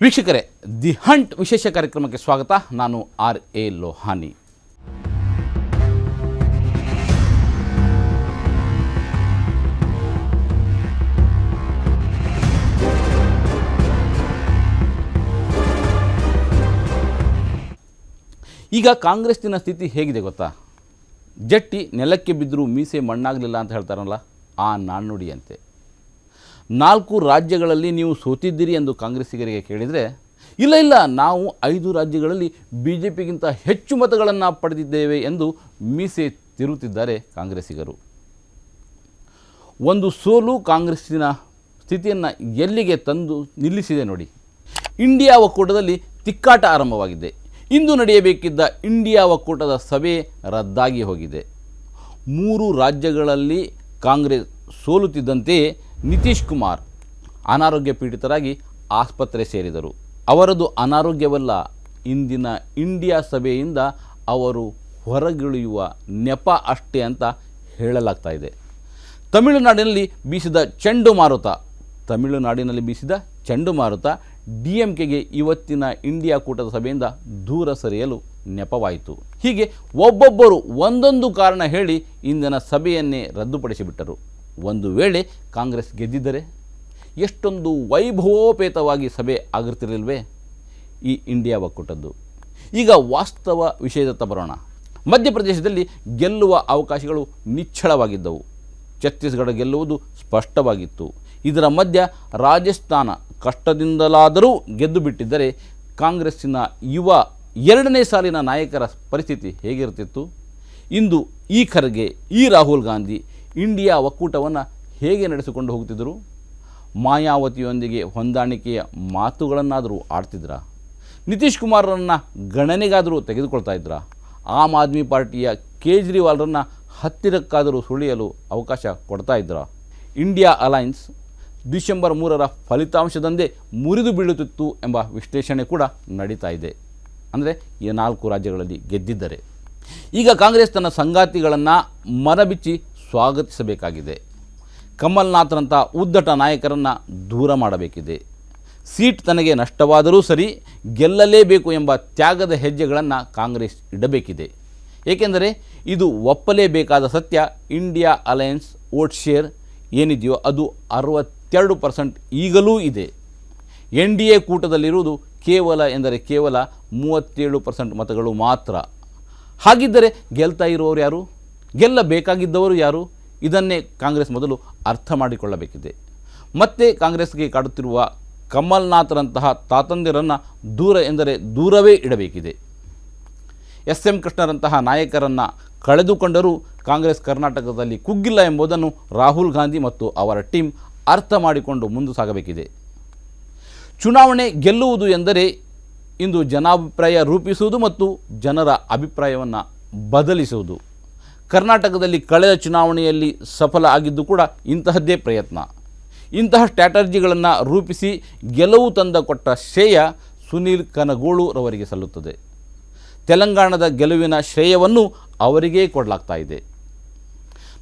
ವೀಕ್ಷಕರೇ, the Hunt ವಿಶೇಷ ಕಾರ್ಯಕ್ರಮಕ್ಕೆ ಸ್ವಾಗತ. ನಾನು R.A. ಲೋಹಾನಿ. ಈಗ ಕಾಂಗ್ರೆಸ್ಸಿನ ಸ್ಥಿತಿ ಹೇಗಿದೆ ಗೊತ್ತಾ? ಜಟ್ಟಿ ನೆಲಕ್ಕೆ ಬಿದ್ದರೂ ಮೀಸೆ ಮಣ್ಣಾಗಲಿಲ್ಲ ಅಂತ ಹೇಳ್ತಾರಲ್ಲ, ಆ ನಾಣ್ಣುಡಿಯಂತೆ. 4 ರಾಜ್ಯಗಳಲ್ಲಿ ನೀವು ಸೋತಿದ್ದೀರಿ ಎಂದು ಕಾಂಗ್ರೆಸ್ಸಿಗರಿಗೆ ಕೇಳಿದರೆ, ಇಲ್ಲ ನಾವು 5 ರಾಜ್ಯಗಳಲ್ಲಿ BJPಗಿಂತ ಹೆಚ್ಚು ಮತಗಳನ್ನು ಪಡೆದಿದ್ದೇವೆ ಎಂದು ಮೀಸೆ ತಿರುಗುತ್ತಿದ್ದಾರೆ ಕಾಂಗ್ರೆಸ್ಸಿಗರು. ಒಂದು ಸೋಲು ಕಾಂಗ್ರೆಸ್ಸಿನ ಸ್ಥಿತಿಯನ್ನು ಎಲ್ಲಿಗೆ ತಂದು ನಿಲ್ಲಿಸಿದೆ ನೋಡಿ. ಇಂಡಿಯಾ ಒಕ್ಕೂಟದಲ್ಲಿ ತಿಕ್ಕಾಟ ಆರಂಭವಾಗಿದೆ. ಇಂದು ನಡೆಯಬೇಕಿದ್ದ ಇಂಡಿಯಾ ಒಕ್ಕೂಟದ ಸಭೆ ರದ್ದಾಗಿ ಹೋಗಿದೆ. 3 ರಾಜ್ಯಗಳಲ್ಲಿ ಕಾಂಗ್ರೆಸ್ ಸೋಲುತ್ತಿದ್ದಂತೆಯೇ ನಿತೀಶ್ ಕುಮಾರ್ ಅನಾರೋಗ್ಯ ಪೀಡಿತರಾಗಿ ಆಸ್ಪತ್ರೆ ಸೇರಿದರು. ಅವರದು ಅನಾರೋಗ್ಯವಲ್ಲ, ಇಂದಿನ ಇಂಡಿಯಾ ಸಭೆಯಿಂದ ಅವರು ಹೊರಗಿಳಿಯುವ ನೆಪ ಅಷ್ಟೇ ಅಂತ ಹೇಳಲಾಗ್ತಾ ಇದೆ. ತಮಿಳುನಾಡಿನಲ್ಲಿ ಬೀಸಿದ ಚಂಡುಮಾರುತ DMKಗೆ ಇವತ್ತಿನ ಇಂಡಿಯಾ ಕೂಟದ ಸಭೆಯಿಂದ ದೂರ ಸರಿಯಲು ನೆಪವಾಯಿತು. ಹೀಗೆ ಒಬ್ಬೊಬ್ಬರು ಒಂದೊಂದು ಕಾರಣ ಹೇಳಿ ಇಂದಿನ ಸಭೆಯನ್ನೇ ರದ್ದುಪಡಿಸಿಬಿಟ್ಟರು. ಒಂದು ವೇಳೆ ಕಾಂಗ್ರೆಸ್ ಗೆದ್ದಿದ್ದರೆ ಎಷ್ಟೊಂದು ವೈಭವೋಪೇತವಾಗಿ ಸಭೆ ಆಗಿರ್ತಿರಲಿಲ್ವೇ ಈ ಇಂಡಿಯಾ ಒಕ್ಕೂಟದ್ದು. ಈಗ ವಾಸ್ತವ ವಿಷಯದತ್ತ ಬರೋಣ. ಮಧ್ಯಪ್ರದೇಶದಲ್ಲಿ ಗೆಲ್ಲುವ ಅವಕಾಶಗಳು ನಿಚ್ಚಳವಾಗಿದ್ದವು. ಛತ್ತೀಸ್ಗಢ ಗೆಲ್ಲುವುದು ಸ್ಪಷ್ಟವಾಗಿತ್ತು. ಇದರ ಮಧ್ಯ ರಾಜಸ್ಥಾನ ಕಷ್ಟದಿಂದಲಾದರೂ ಗೆದ್ದು ಬಿಟ್ಟಿದ್ದರೆ ಕಾಂಗ್ರೆಸ್ಸಿನ ಯುವ 2ನೇ ಸಾಲಿನ ನಾಯಕರ ಪರಿಸ್ಥಿತಿ ಹೇಗಿರ್ತಿತ್ತು? ಇಂದು ಈ ಖರ್ಗೆ, ಈ ರಾಹುಲ್ ಗಾಂಧಿ ಇಂಡಿಯಾ ಒಕ್ಕೂಟವನ್ನು ಹೇಗೆ ನಡೆಸಿಕೊಂಡು ಹೋಗ್ತಿದ್ದರು? ಮಾಯಾವತಿಯೊಂದಿಗೆ ಹೊಂದಾಣಿಕೆಯ ಮಾತುಗಳನ್ನಾದರೂ ಆಡ್ತಿದ್ರಾ? ನಿತೀಶ್ ಕುಮಾರರನ್ನು ಗಣನೆಗಾದರೂ ತೆಗೆದುಕೊಳ್ತಾ ಇದ್ರಾ? ಆಮ್ ಆದ್ಮಿ ಪಾರ್ಟಿಯ ಕೇಜ್ರಿವಾಲ್ರನ್ನು ಹತ್ತಿರಕ್ಕಾದರೂ ಸುಳಿಯಲು ಅವಕಾಶ ಕೊಡ್ತಾ ಇದ್ರಾ? ಇಂಡಿಯಾ ಅಲೈನ್ಸ್ ಡಿಸೆಂಬರ್ 3ರ ಫಲಿತಾಂಶದಂದೇ ಮುರಿದು ಬೀಳುತ್ತಿತ್ತು ಎಂಬ ವಿಶ್ಲೇಷಣೆ ಕೂಡ ನಡೀತಾ ಇದೆ. ಅಂದರೆ ಈ 4 ರಾಜ್ಯಗಳಲ್ಲಿ ಗೆದ್ದಿದ್ದರೆ. ಈಗ ಕಾಂಗ್ರೆಸ್ ತನ್ನ ಸಂಗಾತಿಗಳನ್ನು ಮನಬಿಚ್ಚಿ ಸ್ವಾಗತಿಸಬೇಕಾಗಿದೆ. ಕಮಲ್ನಾಥ್ರಂಥ ಉದ್ದಟ ನಾಯಕರನ್ನು ದೂರ ಮಾಡಬೇಕಿದೆ. ಸೀಟ್ ತನಗೆ ನಷ್ಟವಾದರೂ ಸರಿ, ಗೆಲ್ಲಲೇಬೇಕು ಎಂಬ ತ್ಯಾಗದ ಹೆಜ್ಜೆಗಳನ್ನು ಕಾಂಗ್ರೆಸ್ ಇಡಬೇಕಿದೆ. ಏಕೆಂದರೆ ಇದು ಒಪ್ಪಲೇಬೇಕಾದ ಸತ್ಯ. ಇಂಡಿಯಾ ಅಲಯನ್ಸ್ ವೋಟ್ ಶೇರ್ ಏನಿದೆಯೋ ಅದು 62% ಈಗಲೂ ಇದೆ. NDA ಕೂಟದಲ್ಲಿರುವುದು ಕೇವಲ 37% ಮತಗಳು ಮಾತ್ರ. ಹಾಗಿದ್ದರೆ ಗೆಲ್ತಾ ಇರುವವರು ಯಾರು? ಗೆಲ್ಲಬೇಕಾಗಿದ್ದವರು ಯಾರು? ಇದನ್ನೇ ಕಾಂಗ್ರೆಸ್ ಮೊದಲು ಅರ್ಥ ಮಾಡಿಕೊಳ್ಳಬೇಕಿದೆ. ಮತ್ತೆ ಕಾಂಗ್ರೆಸ್ಗೆ ಕಾಡುತ್ತಿರುವ ಕಮಲ್ನಾಥ್ರಂತಹ ತಾತಂದಿರನ್ನು ದೂರವೇ ಇಡಬೇಕಿದೆ. SM ಕೃಷ್ಣರಂತಹ ನಾಯಕರನ್ನು ಕಳೆದುಕೊಂಡರೂ ಕಾಂಗ್ರೆಸ್ ಕರ್ನಾಟಕದಲ್ಲಿ ಕುಗ್ಗಿಲ್ಲ ಎಂಬುದನ್ನು ರಾಹುಲ್ ಗಾಂಧಿ ಮತ್ತು ಅವರ ಟೀಮ್ ಅರ್ಥ ಮಾಡಿಕೊಂಡು ಮುಂದೆ ಸಾಗಬೇಕಿದೆ. ಚುನಾವಣೆ ಗೆಲ್ಲುವುದು ಎಂದರೆ ಇಂದು ಜನಾಭಿಪ್ರಾಯ ರೂಪಿಸುವುದು ಮತ್ತು ಜನರ ಅಭಿಪ್ರಾಯವನ್ನು ಬದಲಿಸುವುದು. ಕರ್ನಾಟಕದಲ್ಲಿ ಕಳೆದ ಚುನಾವಣೆಯಲ್ಲಿ ಸಫಲ ಆಗಿದ್ದು ಕೂಡ ಇಂತಹದ್ದೇ ಪ್ರಯತ್ನ. ಇಂತಹ ಸ್ಟ್ರಾಟಜಿಗಳನ್ನು ರೂಪಿಸಿ ಗೆಲುವು ಕೊಟ್ಟ ಶ್ರೇಯ ಸುನೀಲ್ ಕನಗೋಳುರವರಿಗೆ ಸಲ್ಲುತ್ತದೆ. ತೆಲಂಗಾಣದ ಗೆಲುವಿನ ಶ್ರೇಯವನ್ನು ಅವರಿಗೇ ಕೊಡಲಾಗ್ತಾ ಇದೆ.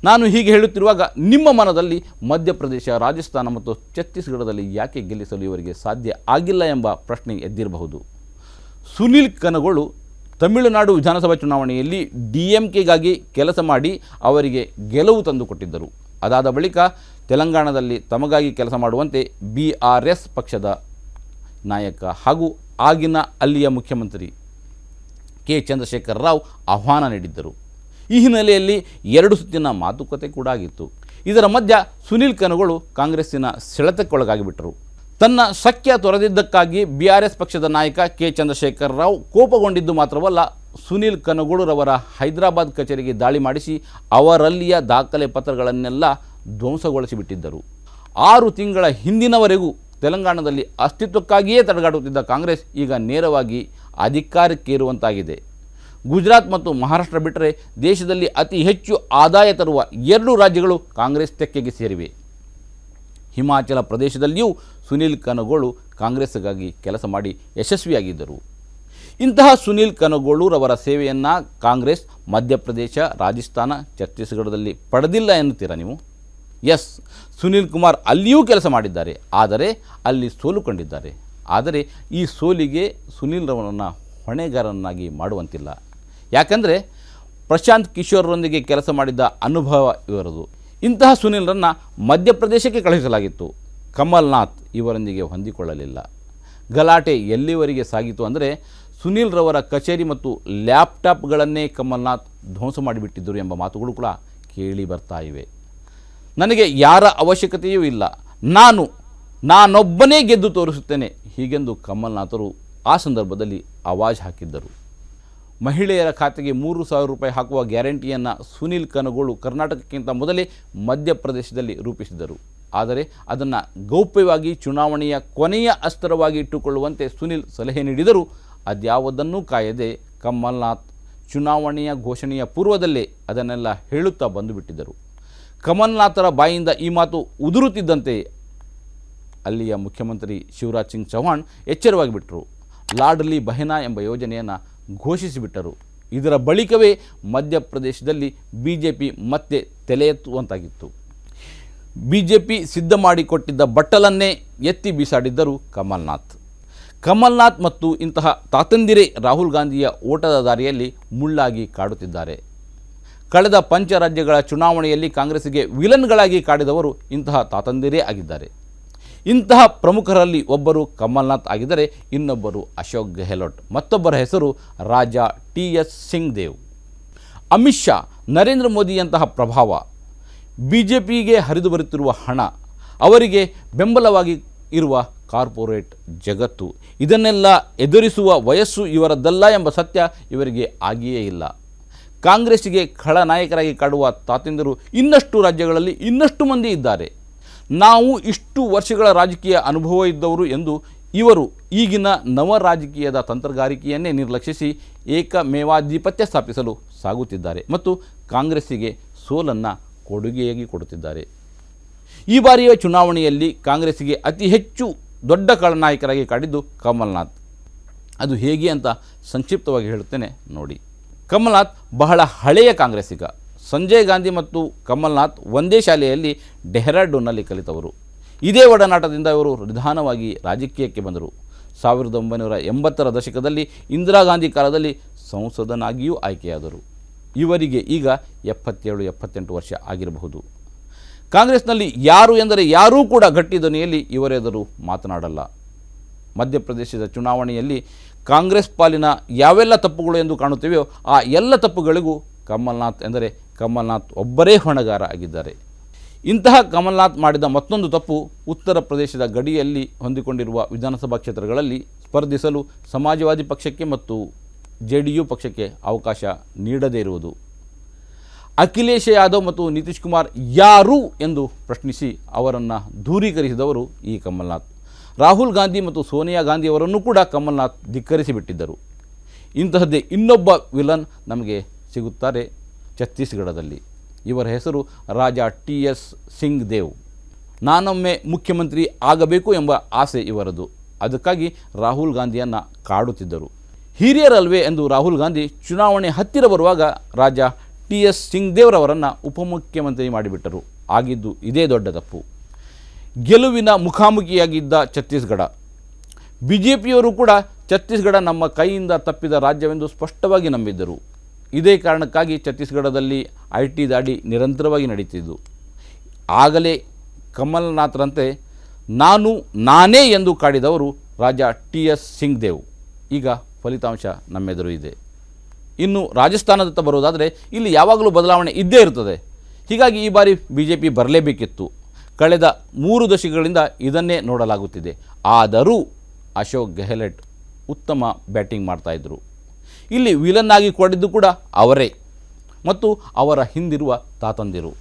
ನಾನು ಹೀಗೆ ಹೇಳುತ್ತಿರುವಾಗ ನಿಮ್ಮ ಮನದಲ್ಲಿ ಮಧ್ಯಪ್ರದೇಶ, ರಾಜಸ್ಥಾನ ಮತ್ತು ಛತ್ತೀಸ್ಗಢದಲ್ಲಿ ಯಾಕೆ ಗೆಲ್ಲಿಸಲು ಇವರಿಗೆ ಸಾಧ್ಯ ಆಗಿಲ್ಲ ಎಂಬ ಪ್ರಶ್ನೆ ಎದ್ದಿರಬಹುದು. ಸುನೀಲ್ ಕನಗೋಳು ತಮಿಳುನಾಡು ವಿಧಾನಸಭಾ ಚುನಾವಣೆಯಲ್ಲಿ DMKಗಾಗಿ ಕೆಲಸ ಮಾಡಿ ಅವರಿಗೆ ಗೆಲುವು ತಂದುಕೊಟ್ಟಿದ್ದರು. ಅದಾದ ಬಳಿಕ ತೆಲಂಗಾಣದಲ್ಲಿ ತಮಗಾಗಿ ಕೆಲಸ ಮಾಡುವಂತೆ BRS ಪಕ್ಷದ ನಾಯಕ ಹಾಗೂ ಆಗಿನ ಅಲ್ಲಿಯ ಮುಖ್ಯಮಂತ್ರಿ K. ಚಂದ್ರಶೇಖರ್ ರಾವ್ ಆಹ್ವಾನ ನೀಡಿದ್ದರು. ಈ ಹಿನ್ನೆಲೆಯಲ್ಲಿ 2 ಸುತ್ತಿನ ಮಾತುಕತೆ ಕೂಡ ಆಗಿತ್ತು. ಇದರ ಮಧ್ಯ ಸುನೀಲ್ ಕನಗೋಳು ಕಾಂಗ್ರೆಸ್ಸಿನ ಸೆಳೆತಕ್ಕೊಳಗಾಗಿಬಿಟ್ಟರು. ತನ್ನ ಶಕ್ಯ ತೊರೆದಿದ್ದಕ್ಕಾಗಿ BRS ಪಕ್ಷದ ನಾಯಕ K. ಚಂದ್ರಶೇಖರ್ ರಾವ್ ಕೋಪಗೊಂಡಿದ್ದು ಮಾತ್ರವಲ್ಲ, ಸುನೀಲ್ ಕನಗೋಳುರವರ ಹೈದರಾಬಾದ್ ಕಚೇರಿಗೆ ದಾಳಿ ಮಾಡಿಸಿ ಅವರಲ್ಲಿಯ ದಾಖಲೆ ಪತ್ರಗಳನ್ನೆಲ್ಲ ಧ್ವಂಸಗೊಳಿಸಿಬಿಟ್ಟಿದ್ದರು. 6 ತಿಂಗಳ ಹಿಂದಿನವರೆಗೂ ತೆಲಂಗಾಣದಲ್ಲಿ ಅಸ್ತಿತ್ವಕ್ಕಾಗಿಯೇ ತಡೆಗಾಡುತ್ತಿದ್ದ ಕಾಂಗ್ರೆಸ್ ಈಗ ನೇರವಾಗಿ ಅಧಿಕಾರಕ್ಕೇರುವಂತಾಗಿದೆ. ಗುಜರಾತ್ ಮತ್ತು ಮಹಾರಾಷ್ಟ್ರ ಬಿಟ್ಟರೆ ದೇಶದಲ್ಲಿ ಅತಿ ಹೆಚ್ಚು ಆದಾಯ ತರುವ 2 ರಾಜ್ಯಗಳು ಕಾಂಗ್ರೆಸ್ ತೆಕ್ಕೆಗೆ ಸೇರಿವೆ. ಹಿಮಾಚಲ ಪ್ರದೇಶದಲ್ಲಿಯೂ ಸುನೀಲ್ ಕನಗೋಳು ಕಾಂಗ್ರೆಸ್ಗಾಗಿ ಕೆಲಸ ಮಾಡಿ ಯಶಸ್ವಿಯಾಗಿದ್ದರು. ಇಂತಹ ಸುನೀಲ್ ಕನಗೋಳುರವರ ಸೇವೆಯನ್ನು ಕಾಂಗ್ರೆಸ್ ಮಧ್ಯಪ್ರದೇಶ, ರಾಜಸ್ಥಾನ, ಛತ್ತೀಸ್ಗಢದಲ್ಲಿ ಪಡೆದಿಲ್ಲ ಎನ್ನುತ್ತೀರಾ ನೀವು? ಎಸ್, ಸುನೀಲ್ ಕುಮಾರ್ ಅಲ್ಲಿಯೂ ಕೆಲಸ ಮಾಡಿದ್ದಾರೆ, ಆದರೆ ಅಲ್ಲಿ ಸೋಲು ಕಂಡಿದ್ದಾರೆ. ಆದರೆ ಈ ಸೋಲಿಗೆ ಸುನೀಲ್ ರವರನ್ನು ಹೊಣೆಗಾರನಾಗಿ ಮಾಡುವಂತಿಲ್ಲ. ಯಾಕಂದರೆ ಪ್ರಶಾಂತ್ ಕಿಶೋರ್ರೊಂದಿಗೆ ಕೆಲಸ ಮಾಡಿದ್ದ ಅನುಭವ ಇವರದು. ಇಂತಹ ಸುನೀಲ್ರನ್ನು ಮಧ್ಯಪ್ರದೇಶಕ್ಕೆ ಕಳುಹಿಸಲಾಗಿತ್ತು. ಕಮಲ್ನಾಥ್ ಇವರೊಂದಿಗೆ ಹೊಂದಿಕೊಳ್ಳಲಿಲ್ಲ. ಗಲಾಟೆ ಎಲ್ಲಿವರೆಗೆ ಸಾಗಿತು ಅಂದರೆ ಸುನೀಲ್ ರವರ ಕಚೇರಿ ಮತ್ತು ಲ್ಯಾಪ್ಟಾಪ್ಗಳನ್ನೇ ಕಮಲ್ನಾಥ್ ಧ್ವಂಸ ಮಾಡಿಬಿಟ್ಟಿದ್ದರು ಎಂಬ ಮಾತುಗಳು ಕೂಡ ಕೇಳಿ ಬರ್ತಾ ಇವೆ. ನನಗೆ ಯಾರ ಅವಶ್ಯಕತೆಯೂ ಇಲ್ಲ, ನಾನೊಬ್ಬನೇ ಗೆದ್ದು ತೋರಿಸುತ್ತೇನೆ, ಹೀಗೆಂದು ಕಮಲ್ನಾಥರು ಆ ಸಂದರ್ಭದಲ್ಲಿ ಆವಾಜ್ ಹಾಕಿದ್ದರು. ಮಹಿಳೆಯರ ಖಾತೆಗೆ 3,000 ರೂಪಾಯಿ ಹಾಕುವ ಗ್ಯಾರಂಟಿಯನ್ನು ಸುನೀಲ್ ಕನಗೋಳು ಕರ್ನಾಟಕಕ್ಕಿಂತ ಮೊದಲೇ ಮಧ್ಯಪ್ರದೇಶದಲ್ಲಿ ರೂಪಿಸಿದರು. ಆದರೆ ಅದನ್ನು ಗೌಪ್ಯವಾಗಿ ಚುನಾವಣೆಯ ಕೊನೆಯ ಅಸ್ತ್ರವಾಗಿ ಇಟ್ಟುಕೊಳ್ಳುವಂತೆ ಸುನೀಲ್ ಸಲಹೆ ನೀಡಿದರೂ ಅದ್ಯಾವುದನ್ನೂ ಕಾಯದೆ ಕಮಲ್ನಾಥ್ ಚುನಾವಣೆಯ ಘೋಷಣೆಯ ಪೂರ್ವದಲ್ಲೇ ಅದನ್ನೆಲ್ಲ ಹೇಳುತ್ತಾ ಬಂದುಬಿಟ್ಟಿದ್ದರು. ಕಮಲ್ನಾಥರ ಬಾಯಿಂದ ಈ ಮಾತು ಉದುರುತ್ತಿದ್ದಂತೆ ಅಲ್ಲಿಯ ಮುಖ್ಯಮಂತ್ರಿ ಶಿವರಾಜ್ ಸಿಂಗ್ ಚೌಹಾಣ್ ಎಚ್ಚರವಾಗಿ ಬಿಟ್ಟರು. ಲಾಡ್ಲಿ ಬಹನಾ ಎಂಬ ಯೋಜನೆಯನ್ನು ಘೋಷಿಸಿಬಿಟ್ಟರು. ಇದರ ಬಳಿಕವೇ ಮಧ್ಯಪ್ರದೇಶದಲ್ಲಿ ಬಿಜೆಪಿ ಮತ್ತೆ ತಲೆ ಎತ್ತುವಂತಾಗಿತ್ತು. ಬಿಜೆಪಿ ಸಿದ್ಧ ಮಾಡಿಕೊಟ್ಟಿದ್ದ ಬಟ್ಟಲನ್ನೇ ಎತ್ತಿ ಬೀಸಾಡಿದ್ದರು ಕಮಲ್ನಾಥ್ ಮತ್ತು ಇಂತಹ ತಾತಂದಿರೇ ರಾಹುಲ್ ಗಾಂಧಿಯ ಓಟದ ದಾರಿಯಲ್ಲಿ ಮುಳ್ಳಾಗಿ ಕಾಡುತ್ತಿದ್ದಾರೆ. ಕಳೆದ ಪಂಚರಾಜ್ಯಗಳ ಚುನಾವಣೆಯಲ್ಲಿ ಕಾಂಗ್ರೆಸ್ಸಿಗೆ ವಿಲನ್ಗಳಾಗಿ ಕಾಡಿದವರು ಇಂತಹ ತಾತಂದಿರೇ ಆಗಿದ್ದಾರೆ. ಇಂತಹ ಪ್ರಮುಖರಲ್ಲಿ ಒಬ್ಬರು ಕಮಲ್ನಾಥ್ ಆಗಿದ್ದರೆ ಇನ್ನೊಬ್ಬರು ಅಶೋಕ್ ಗೆಹ್ಲೋಟ್, ಮತ್ತೊಬ್ಬರ ಹೆಸರು ರಾಜಾ TS ಸಿಂಗ್ ದೇವ್. ಅಮಿತ್ ಶಾ, ನರೇಂದ್ರ ಮೋದಿಯಂತಹ ಪ್ರಭಾವ, ಬಿಜೆಪಿಗೆ ಹರಿದು ಬರುತ್ತಿರುವ ಹಣ, ಅವರಿಗೆ ಬೆಂಬಲವಾಗಿ ಇರುವ ಕಾರ್ಪೊರೇಟ್ ಜಗತ್ತು, ಇದನ್ನೆಲ್ಲ ಎದುರಿಸುವ ವಯಸ್ಸು ಇವರದ್ದಲ್ಲ ಎಂಬ ಸತ್ಯ ಇವರಿಗೆ ಆಗಿಯೇ ಇಲ್ಲ. ಕಾಂಗ್ರೆಸ್ಸಿಗೆ ಖಳನಾಯಕರಾಗಿ ಕಾಡುವ ತಾತೆಂದರು ಇನ್ನಷ್ಟು ರಾಜ್ಯಗಳಲ್ಲಿ ಇನ್ನಷ್ಟು ಮಂದಿ ಇದ್ದಾರೆ. ನಾವು ಇಷ್ಟು ವರ್ಷಗಳ ರಾಜಕೀಯ ಅನುಭವ ಇದ್ದವರು ಎಂದು ಇವರು ಈಗಿನ ನವ ರಾಜಕೀಯದ ತಂತ್ರಗಾರಿಕೆಯನ್ನೇ ನಿರ್ಲಕ್ಷಿಸಿ ಏಕಮೇವಾಧಿಪತ್ಯ ಸ್ಥಾಪಿಸಲು ಸಾಗುತ್ತಿದ್ದಾರೆ ಮತ್ತು ಕಾಂಗ್ರೆಸ್ಸಿಗೆ ಸೋಲನ್ನು ಕೊಡುಗೆಯಾಗಿ ಕೊಡುತ್ತಿದ್ದಾರೆ. ಈ ಬಾರಿಯ ಚುನಾವಣೆಯಲ್ಲಿ ಕಾಂಗ್ರೆಸ್ಸಿಗೆ ಅತಿ ಹೆಚ್ಚು ದೊಡ್ಡ ಖಳನಾಯಕರಾಗಿ ಕಾಡಿದ್ದು ಕಮಲ್ನಾಥ್. ಅದು ಹೇಗೆ ಅಂತ ಸಂಕ್ಷಿಪ್ತವಾಗಿ ಹೇಳುತ್ತೇನೆ ನೋಡಿ. ಕಮಲ್ನಾಥ್ ಬಹಳ ಹಳೆಯ ಕಾಂಗ್ರೆಸ್ಸಿಗ. ಸಂಜಯ್ ಗಾಂಧಿ ಮತ್ತು ಕಮಲ್ನಾಥ್ ಒಂದೇ ಶಾಲೆಯಲ್ಲಿ ಡೆಹ್ರಾಡೂನ್ನಲ್ಲಿ ಕಲಿತವರು. ಇದೇ ಒಡನಾಟದಿಂದ ಇವರು ನಿಧಾನವಾಗಿ ರಾಜಕೀಯಕ್ಕೆ ಬಂದರು. 1980ರ ದಶಕದಲ್ಲಿ ಇಂದಿರಾ ಗಾಂಧಿ ಕಾಲದಲ್ಲಿ ಸಂಸದನಾಗಿಯೂ ಆಯ್ಕೆಯಾದರು. ಇವರಿಗೆ ಈಗ 77-78 ವರ್ಷ ಆಗಿರಬಹುದು. ಕಾಂಗ್ರೆಸ್ನಲ್ಲಿ ಯಾರು ಎಂದರೆ ಯಾರೂ ಕೂಡ ಗಟ್ಟಿ ಧ್ವನಿಯಲ್ಲಿ ಇವರೆದುರು ಮಾತನಾಡಲ್ಲ. ಮಧ್ಯಪ್ರದೇಶದ ಚುನಾವಣೆಯಲ್ಲಿ ಕಾಂಗ್ರೆಸ್ ಪಾಲಿನ ಯಾವೆಲ್ಲ ತಪ್ಪುಗಳು ಎಂದು ಕಾಣುತ್ತಿವೆಯೋ ಆ ಎಲ್ಲ ತಪ್ಪುಗಳಿಗೂ ಕಮಲ್ನಾಥ್ ಎಂದರೆ ಕಮಲ್ನಾಥ್ ಒಬ್ಬರೇ ಹೊಣೆಗಾರ ಆಗಿದ್ದಾರೆ. ಇಂತಹ ಕಮಲ್ನಾಥ್ ಮಾಡಿದ ಮತ್ತೊಂದು ತಪ್ಪು ಉತ್ತರ ಪ್ರದೇಶದ ಗಡಿಯಲ್ಲಿ ಹೊಂದಿಕೊಂಡಿರುವ ವಿಧಾನಸಭಾ ಕ್ಷೇತ್ರಗಳಲ್ಲಿ ಸ್ಪರ್ಧಿಸಲು ಸಮಾಜವಾದಿ ಪಕ್ಷಕ್ಕೆ ಮತ್ತು JDU ಪಕ್ಷಕ್ಕೆ ಅವಕಾಶ ನೀಡದೇ ಇರುವುದು. ಅಖಿಲೇಶ್ ಯಾದವ್ ಮತ್ತು ನಿತೀಶ್ ಕುಮಾರ್ ಯಾರು ಎಂದು ಪ್ರಶ್ನಿಸಿ ಅವರನ್ನು ದೂರೀಕರಿಸಿದವರು ಈ ಕಮಲ್ನಾಥ್. ರಾಹುಲ್ ಗಾಂಧಿ ಮತ್ತು ಸೋನಿಯಾ ಗಾಂಧಿಯವರನ್ನು ಕೂಡ ಕಮಲ್ನಾಥ್ ಧಿಕ್ಕರಿಸಿಬಿಟ್ಟಿದ್ದರು. ಇಂತಹದ್ದೇ ಇನ್ನೊಬ್ಬ ವಿಲನ್ ನಮಗೆ ಸಿಗುತ್ತಾರೆ ಛತ್ತೀಸ್ಗಢದಲ್ಲಿ. ಇವರ ಹೆಸರು ರಾಜಾ TS ಸಿಂಗ್ ದೇವ್. ನಾನೊಮ್ಮೆ ಮುಖ್ಯಮಂತ್ರಿ ಆಗಬೇಕು ಎಂಬ ಆಸೆ ಇವರದು. ಅದಕ್ಕಾಗಿ ರಾಹುಲ್ ಗಾಂಧಿಯನ್ನು ಕಾಡುತ್ತಿದ್ದರು. ಹಿರಿಯರಲ್ವೇ ಎಂದು ರಾಹುಲ್ ಗಾಂಧಿ ಚುನಾವಣೆ ಹತ್ತಿರ ಬರುವಾಗ ರಾಜಾ TS ಸಿಂಗ್ ದೇವ್ರವರನ್ನು ಉಪಮುಖ್ಯಮಂತ್ರಿ ಮಾಡಿಬಿಟ್ಟರು. ಆಗಿದ್ದು ಇದೇ ದೊಡ್ಡ ತಪ್ಪು. ಗೆಲುವಿನ ಮುಖಾಮುಖಿಯಾಗಿದ್ದ ಛತ್ತೀಸ್ಗಢ. ಬಿಜೆಪಿಯವರು ಕೂಡ ಛತ್ತೀಸ್ಗಢ ನಮ್ಮ ಕೈಯಿಂದ ತಪ್ಪಿದ ರಾಜ್ಯವೆಂದು ಸ್ಪಷ್ಟವಾಗಿ ನಂಬಿದ್ದರು. ಇದೇ ಕಾರಣಕ್ಕಾಗಿ ಛತ್ತೀಸ್ಗಢದಲ್ಲಿ IT ದಾಳಿ ನಿರಂತರವಾಗಿ ನಡೀತಿದ್ದು. ಆಗಲೇ ಕಮಲ್ನಾಥ್ರಂತೆ ನಾನೇ ಎಂದು ಕಾಡಿದವರು ರಾಜಾ TS ಸಿಂಗ್ ದೇವ್. ಈಗ ಫಲಿತಾಂಶ ನಮ್ಮೆದುರು ಇದೆ. ಇನ್ನು ರಾಜಸ್ಥಾನದತ್ತ ಬರುವುದಾದರೆ ಇಲ್ಲಿ ಯಾವಾಗಲೂ ಬದಲಾವಣೆ ಇದ್ದೇ ಇರುತ್ತದೆ. ಹೀಗಾಗಿ ಈ ಬಾರಿ ಬಿಜೆಪಿ ಬರಲೇಬೇಕಿತ್ತು. ಕಳೆದ 3 ದಶಕಗಳಿಂದ ಇದನ್ನೇ ನೋಡಲಾಗುತ್ತಿದೆ. ಆದರೂ ಅಶೋಕ್ ಗೆಹ್ಲೋಟ್ ಉತ್ತಮ ಬ್ಯಾಟಿಂಗ್ ಮಾಡ್ತಾಯಿದ್ರು. ಇಲ್ಲಿ ವಿಲನ್ ಆಗಿ ಕೊಡಿದ್ದು ಕೂಡ ಅವರೇ ಮತ್ತು ಅವರ ಹಿಂದಿರುವ ತಾತಂದಿರು.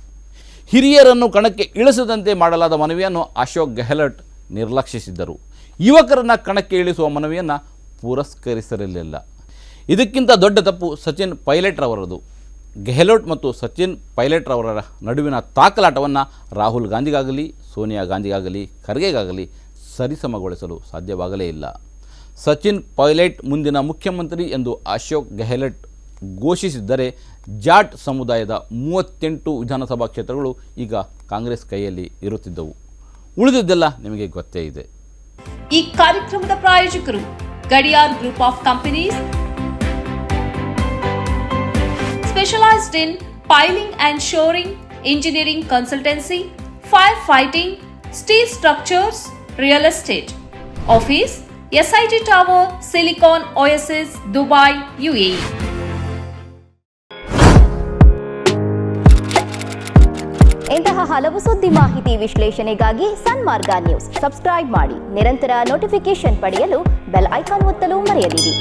ಹಿರಿಯರನ್ನು ಕಣಕ್ಕೆ ಇಳಿಸದಂತೆ ಮಾಡಲಾದ ಮನವಿಯನ್ನು ಅಶೋಕ್ ಗೆಹ್ಲೋಟ್ ನಿರ್ಲಕ್ಷಿಸಿದ್ದರು. ಯುವಕರನ್ನು ಕಣಕ್ಕೆ ಇಳಿಸುವ ಮನವಿಯನ್ನು ಪುರಸ್ಕರಿಸಿರಲಿಲ್ಲ. ಇದಕ್ಕಿಂತ ದೊಡ್ಡ ತಪ್ಪು ಸಚಿನ್ ಪೈಲಟ್ರವರದು. ಗೆಹ್ಲೋಟ್ ಮತ್ತು ಸಚಿನ್ ಪೈಲಟ್ರವರ ನಡುವಿನ ತಾಕಲಾಟವನ್ನು ರಾಹುಲ್ ಗಾಂಧಿಗಾಗಲಿ ಸೋನಿಯಾ ಗಾಂಧಿಗಾಗಲಿ ಖರ್ಗೆಗಾಗಲಿ ಸರಿಸಮಗೊಳಿಸಲು ಸಾಧ್ಯವಾಗಲೇ ಇಲ್ಲ. ಸಚಿನ್ ಪೈಲಟ್ ಮುಂದಿನ ಮುಖ್ಯಮಂತ್ರಿ ಎಂದು ಅಶೋಕ್ ಗೆಹ್ಲೋಟ್ ಘೋಷಿಸಿದ್ದರೆ ಜಾಟ್ ಸಮುದಾಯದ 38 ವಿಧಾನಸಭಾ ಕ್ಷೇತ್ರಗಳು ಈಗ ಕಾಂಗ್ರೆಸ್ ಕೈಯಲ್ಲಿ ಇರುತ್ತಿದ್ದವು. ಉಳಿದಿದ್ದೆಲ್ಲ ನಿಮಗೆ ಗೊತ್ತೇ ಇದೆ. ಈ ಕಾರ್ಯಕ್ರಮದ ಪ್ರಾಯೋಜಕರು Gadiyar group of companies, specialized in piling and shoring, engineering consultancy, firefighting, steel structures, real estate. Office, SIT Tower, Silicon Oasis, Dubai, UAE. ಇಂತಹ ಹಲವು ಸುದ್ದಿ ಮಾಹಿತಿ ವಿಶ್ಲೇಷಣೆಗಾಗಿ ಸನ್ಮಾರ್ಗ ನ್ಯೂಸ್ ಸಬ್ಸ್ಕ್ರೈಬ್ ಮಾಡಿ. ನಿರಂತರ ನೋಟಿಫಿಕೇಶನ್ ಪಡೆಯಲು ಬೆಲ್ ಐಕಾನ್ ಒತ್ತಲು ಮರೆಯದಿರಿ.